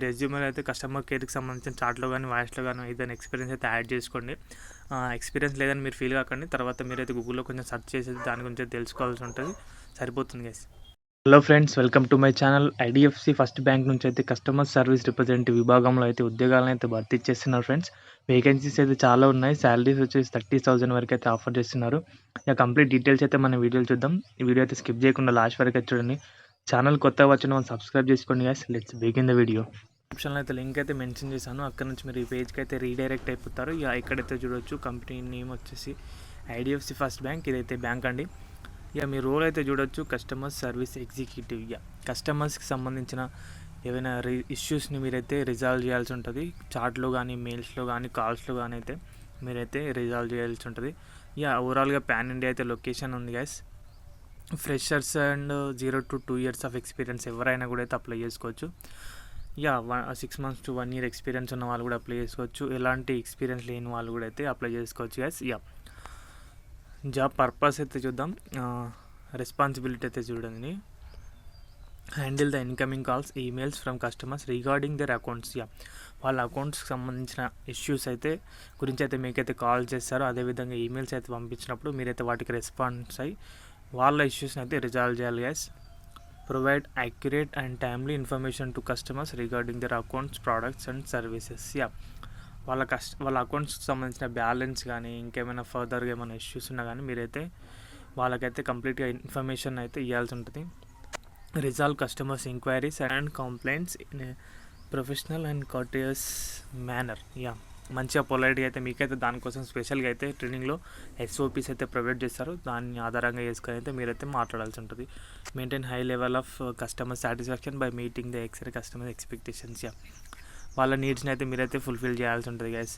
రెజ్యూమేలో అయితే కస్టమర్ కేర్కి సంబంధించిన చాట్లో కానీ వాయిస్లో కానీ ఏదైనా ఎక్స్పీరియన్స్ అయితే యాడ్ చేసుకోండి. ఎక్స్పీరియన్స్ లేదని మీరు ఫీల్ కాకండి. తర్వాత మీరైతే గూగుల్లో కొంచెం సెర్చ్ చేసి దాని గురించి తెలుసుకోవాల్సి ఉంటుంది. సరిపోతుంది guys. Hello friends, welcome to my channel. IDFC first bank నుంచి అయితే కస్టమర్ సర్వీస్ రిప్రజెంటేటివ్ విభాగంలో అయితే ఉద్యోగాలను అయితే భర్తీ చేస్తున్నారు ఫ్రెండ్స్. వేకెన్సీస్ అయితే చాలా ఉన్నాయి. శాలరీస్ వచ్చేసి 30,000 వరకు అయితే ఆఫర్ చేస్తున్నారు. ఇక కంప్లీట్ డీటెయిల్స్ అయితే మన వీడియోలో చూద్దాం. ఈ వీడియో అయితే స్కిప్ చేయకుండా లాస్ట్ వరకు అయితే చూడండి. ఛానల్ కొత్తగా వచ్చిన వాళ్ళు సబ్స్క్రైబ్ చేసుకోండి guys. Let's begin the video. డిస్క్రిప్షన్లో అయితే లింక్ అయితే మెన్షన్ చేశాను. అక్కడ నుంచి మీరు ఈ పేజ్కి అయితే రీడైరెక్ట్ అయిపోతారు. ఇక ఇక్కడైతే చూడొచ్చు కంపెనీ నేమ్ వచ్చేసి ఐడిఎఫ్సి ఫస్ట్ బ్యాంక్. ఇదైతే బ్యాంక్ అండి. ఇక మీ రోల్ అయితే చూడొచ్చు కస్టమర్ సర్వీస్ ఎగ్జిక్యూటివ్. ఇక కస్టమర్స్కి సంబంధించిన ఏవైనా ఇష్యూస్ని మీరైతే రిజాల్వ్ చేయాల్సి ఉంటుంది. చాట్లో కానీ, మెయిల్స్లో కానీ, కాల్స్లో కానీ అయితే మీరైతే రిజాల్వ్ చేయాల్సి ఉంటుంది. ఇక ఓవరాల్గా పాన్ ఇండియా అయితే లొకేషన్ ఉంది guys. Freshers and 0 to 2 years of experience ఎవరైనా కూడా అయితే అప్లై చేసుకోవచ్చు. ఇక 6 months to 1 year ఎక్స్పీరియన్స్ ఉన్న వాళ్ళు కూడా అప్లై చేసుకోవచ్చు. ఎలాంటి ఎక్స్పీరియన్స్ లేని వాళ్ళు కూడా అయితే అప్లై చేసుకోవచ్చు గైస్. ఇక జాబ్ పర్పస్ అయితే చూద్దాం. రెస్పాన్సిబిలిటీ అయితే చూడండి. Handle the incoming calls, emails from customers regarding their accounts. వాళ్ళ అకౌంట్స్కి సంబంధించిన ఇష్యూస్ అయితే గురించి అయితే మీకైతే కాల్ చేస్తారో, అదేవిధంగా ఈమెయిల్స్ అయితే పంపించినప్పుడు మీరైతే వాటికి రెస్పాన్స్ అయ్యి వాళ్ళ ఇష్యూస్ని అయితే రిజాల్వ్ చేయాలి గైస్. Provide accurate and timely information to customers regarding their accounts, products and services. వాళ్ళ అకౌంట్స్కి సంబంధించిన బ్యాలెన్స్ కానీ, ఇంకేమైనా ఫర్దర్గా ఏమైనా ఇష్యూస్ ఉన్నా కానీ మీరైతే వాళ్ళకైతే కంప్లీట్గా ఇన్ఫర్మేషన్ అయితే ఇవ్వాల్సి ఉంటుంది. Resolve customers enquiries and complaints in professional and courteous manner. మంచిగా పొలైట్గా అయితే మీకైతే దానికోసం స్పెషల్గా అయితే ట్రైనింగ్లో SOPs అయితే ప్రొవైడ్ చేస్తారు. దాన్ని ఆధారంగా చేసుకొని అయితే మీరైతే మాట్లాడాల్సి ఉంటుంది. Maintain high level of customer satisfaction by meeting the customer expectations. వాళ్ళ నీడ్స్ని అయితే మీరైతే ఫుల్ఫిల్ చేయాల్సి ఉంటుంది గైస్.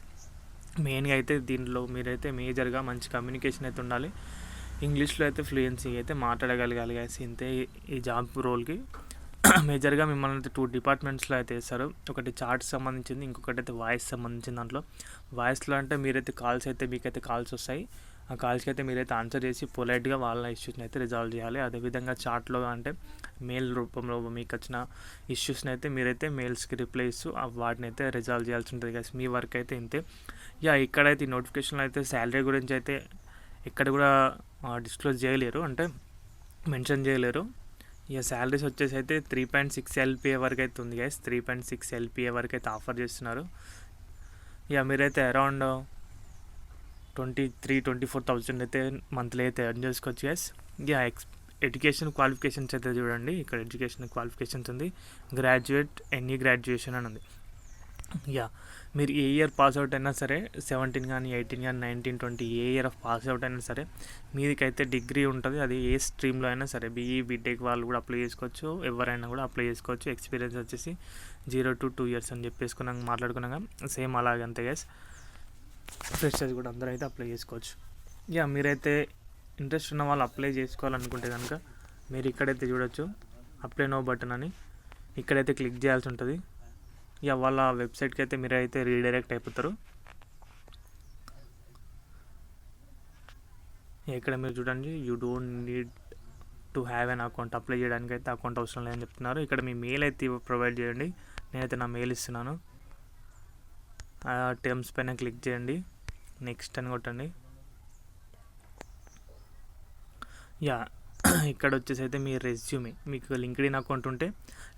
మెయిన్గా అయితే దీంట్లో మీరైతే మేజర్గా మంచి కమ్యూనికేషన్ అయితే ఉండాలి. ఇంగ్లీష్లో అయితే ఫ్లూయెన్సీ అయితే మాట్లాడగలగాలి గైస్. ఇంతే ఈ జాబ్ రోల్కి. మేజర్గా మిమ్మల్ని అయితే 2 డిపార్ట్మెంట్స్లో అయితే వేస్తారు. ఒకటి చార్ట్స్ సంబంధించింది, ఇంకొకటి అయితే వాయిస్ సంబంధించింది. దాంట్లో వాయిస్లో అంటే మీరైతే కాల్స్ అయితే మీకైతే కాల్స్ వస్తాయి. ఆ కాల్స్కి అయితే మీరైతే ఆన్సర్ చేసి పొలైట్గా వాళ్ళ ఇష్యూస్ని అయితే రిజాల్వ్ చేయాలి. అదేవిధంగా చాట్లో అంటే మెయిల్ రూపంలో మీకు వచ్చిన ఇష్యూస్ని అయితే మీరైతే మెయిల్స్కి రిప్లై ఇస్తూ వాటిని అయితే రిజాల్వ్ చేయాల్సి ఉంటుంది గైస్. మీ వర్క్ అయితే ఇంతే. ఇక్కడైతే ఈ నోటిఫికేషన్లో అయితే శాలరీ గురించి అయితే ఇక్కడ కూడా డిస్క్లోజ్ చేయలేరు, అంటే మెన్షన్ చేయలేరు. శాలరీస్ వచ్చేసి అయితే 3.6 LPA వరకు అయితే ఉంది గైస్. 3.6 LPA వరకు అయితే ఆఫర్ చేస్తున్నారు. మీరైతే అరౌండ్ 23-24,000 అయితే మంత్లీ అయితే ఎర్న్ చేసుకోవచ్చు గైస్. ఎడ్యుకేషన్ క్వాలిఫికేషన్స్ అయితే చూడండి. ఇక్కడ ఎడ్యుకేషన్ క్వాలిఫికేషన్స్ ఉంది. గ్రాడ్యుయేట్, ఎనీ గ్రాడ్యుయేషన్ అని ఉంది. మీరు ఏ ఇయర్ పాస్ అవుట్ అయినా సరే, 17 కానీ, 18 కానీ, 19, 20 ఏ ఇయర్ ఆఫ్ పాస్ అవుట్ అయినా సరే మీకైతే డిగ్రీ ఉంటుంది. అది ఏ స్ట్రీమ్లో అయినా సరే, BE, BTech వాళ్ళు కూడా అప్లై చేసుకోవచ్చు. ఎవరైనా కూడా అప్లై చేసుకోవచ్చు. ఎక్స్పీరియన్స్ వచ్చేసి 0 to 2 years అని చెప్పేసుకున్నాం, మాట్లాడుకున్నాక సేమ్ అలాగే అంతే గైస్. ఫ్రెషర్స్ కూడా అందరూ అయితే అప్లై చేసుకోవచ్చు. మీరైతే ఇంట్రెస్ట్ ఉన్న వాళ్ళు అప్లై చేసుకోవాలనుకుంటే కనుక మీరు ఇక్కడైతే చూడొచ్చు అప్లై నో బటన్ అని. ఇక్కడైతే క్లిక్ చేయాల్సి ఉంటుంది. వాళ్ళ వెబ్సైట్కి అయితే మీరైతే రీడైరెక్ట్ అయిపోతారు. ఇక్కడ మీరు చూడండి, you don't need to have an account. Apply చేయడానికి అయితే అకౌంట్ అవసరం లేదని చెప్తున్నారు. ఇక్కడ మీ మెయిల్ అయితే ప్రొవైడ్ చేయండి. నేనైతే నా మెయిల్ ఇస్తున్నాను. టర్మ్స్ పైన క్లిక్ చేయండి, నెక్స్ట్ అని కొట్టండి. ఇక్కడ వచ్చేసి అయితే మీ రెజ్యూమే, మీకు లింక్డ్ఇన్ అకౌంట్ ఉంటే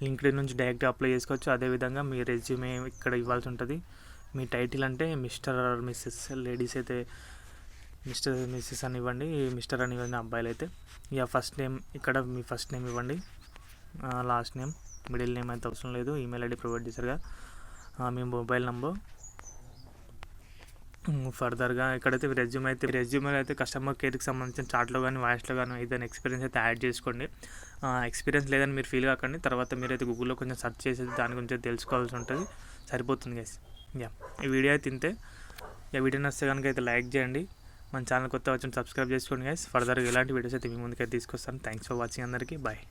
లింక్డ్ఇన్ నుంచి డైరెక్ట్గా అప్లై చేసుకోవచ్చు. అదేవిధంగా మీ రెజ్యూమే ఇక్కడ ఇవ్వాల్సి ఉంటుంది. మీ టైటిల్ అంటే మిస్టర్ ఆర్ మిస్సెస్, లేడీస్ అయితే మిస్టర్, మిస్సెస్ అని ఇవ్వండి. మిస్టర్ అని ఇవ్వండి అబ్బాయిలు అయితే. ఫస్ట్ నేమ్ ఇక్కడ మీ ఫస్ట్ నేమ్ ఇవ్వండి. లాస్ట్ నేమ్, మిడిల్ నేమ్ అయితే అవసరం లేదు. ఈమెయిల్ ID ప్రొవైడ్ చేశారుగా. మీ మొబైల్ నంబర్. ఫర్దర్గా ఇక్కడైతే రెజ్యూమే అయితే కస్టమర్ కేర్కి సంబంధించిన చాట్లో కానీ, వాయిస్లో కానీ ఏదైనా ఎక్స్పీరియన్స్ అయితే యాడ్ చేసుకోండి. ఎక్స్పీరియన్స్ లేదని మీరు ఫీల్ కాకండి. తర్వాత మీరైతే గూగుల్లో కొంచెం సెర్చ్ చేసి దాని గురించి తెలుసుకోవాల్సి ఉంటుంది. సరిపోతుంది గైస్. ఈ వీడియో అయితే ఇంతే. వీడియో నచ్చితే కనుక అయితే లైక్ చేయండి. మన ఛానల్ కొత్త వచ్చి సబ్స్క్రైబ్ చేసుకోండి గైస్. ఫర్దర్గా ఇలాంటి వీడియోస్ అయితే మీ ముందుకైతే తీసుకొస్తాను. థ్యాంక్స్ ఫర్ వాచింగ్ అందరికీ. బాయ్.